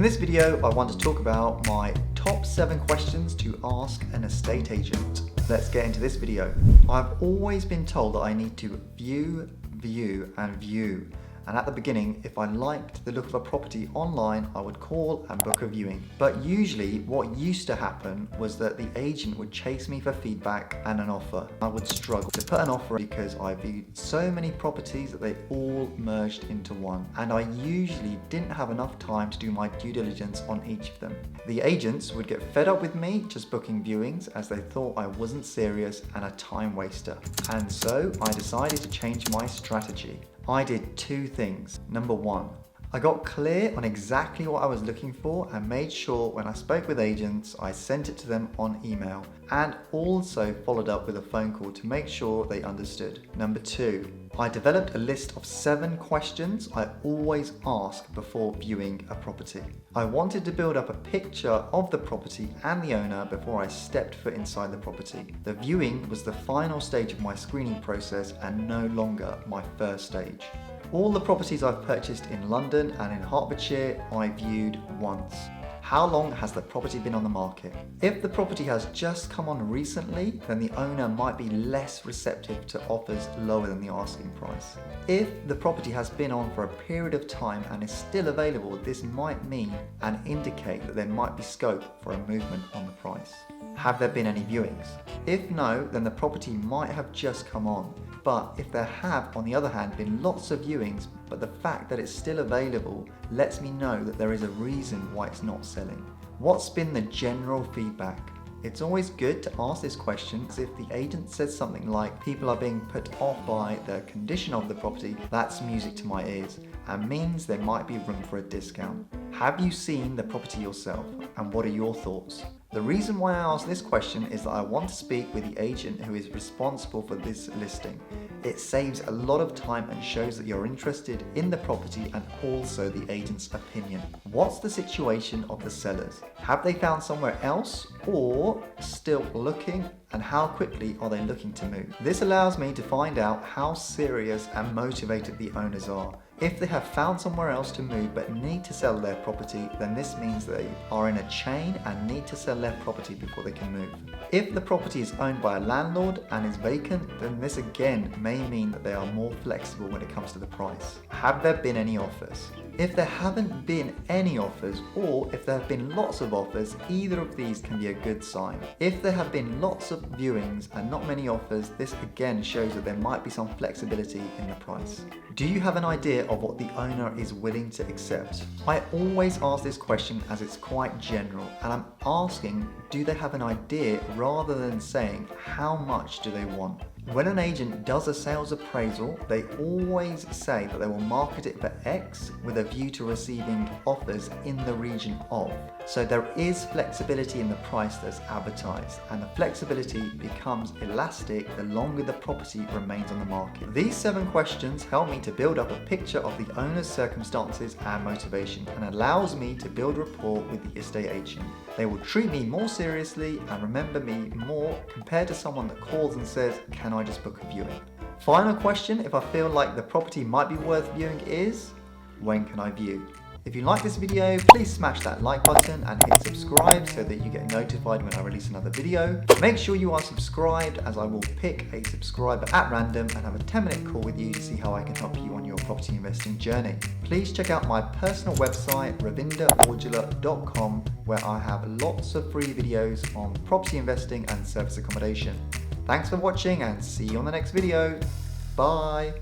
In this video, I want to talk about my top 7 questions to ask an estate agent. Let's get into this video. I've always been told that I need to view, and view. And at the beginning, if I liked the look of a property online, I would call and book a viewing. But usually what used to happen was that the agent would chase me for feedback and an offer. I would struggle to put an offer because I viewed so many properties that they all merged into one. And I usually didn't have enough time to do my due diligence on each of them. The agents would get fed up with me just booking viewings as they thought I wasn't serious and a time waster. And so I decided to change my strategy. I did 2 things. Number 1, I got clear on exactly what I was looking for and made sure when I spoke with agents, I sent it to them on email and also followed up with a phone call to make sure they understood. Number 2, I developed a list of 7 questions I always ask before viewing a property. I wanted to build up a picture of the property and the owner before I stepped foot inside the property. The viewing was the final stage of my screening process and no longer my first stage. All the properties I've purchased in London and in Hertfordshire, I viewed once. How long has the property been on the market? If the property has just come on recently, then the owner might be less receptive to offers lower than the asking price. If the property has been on for a period of time and is still available, this might mean and indicate that there might be scope for a movement on the price. Have there been any viewings? If no, then the property might have just come on. But if there have, on the other hand, been lots of viewings, but the fact that it's still available lets me know that there is a reason why it's not selling. What's been the general feedback? It's always good to ask this question because if the agent says something like people are being put off by the condition of the property, that's music to my ears and means there might be room for a discount. Have you seen the property yourself and what are your thoughts? The reason why I ask this question is that I want to speak with the agent who is responsible for this listing. It saves a lot of time and shows that you're interested in the property and also the agent's opinion. What's the situation of the sellers? Have they found somewhere else or still looking? And how quickly are they looking to move? This allows me to find out how serious and motivated the owners are. If they have found somewhere else to move but need to sell their property, then this means they are in a chain and need to sell their property before they can move. If the property is owned by a landlord and is vacant, then this again may mean that they are more flexible when it comes to the price. Have there been any offers? If there haven't been any offers or if there have been lots of offers, either of these can be a good sign. If there have been lots of viewings and not many offers, this again shows that there might be some flexibility in the price. Do you have an idea of what the owner is willing to accept? I always ask this question as it's quite general and I'm asking, do they have an idea rather than saying how much do they want? When an agent does a sales appraisal, they always say that they will market it for X with a view to receiving offers in the region of. So there is flexibility in the price that's advertised, and the flexibility becomes elastic the longer the property remains on the market. These 7 questions help me to build up a picture of the owner's circumstances and motivation and allows me to build rapport with the estate agent. They will treat me more seriously and remember me more compared to someone that calls and says, "Can I just book a viewing?" Final question, if I feel like the property might be worth viewing is, when can I view? If you like this video, please smash that like button and hit subscribe so that you get notified when I release another video. Make sure you are subscribed as I will pick a subscriber at random and have a 10-minute call with you to see how I can help you on your property investing journey. Please check out my personal website, ravinderorjula.com, where I have lots of free videos on property investing and service accommodation. Thanks for watching and see you on the next video. Bye.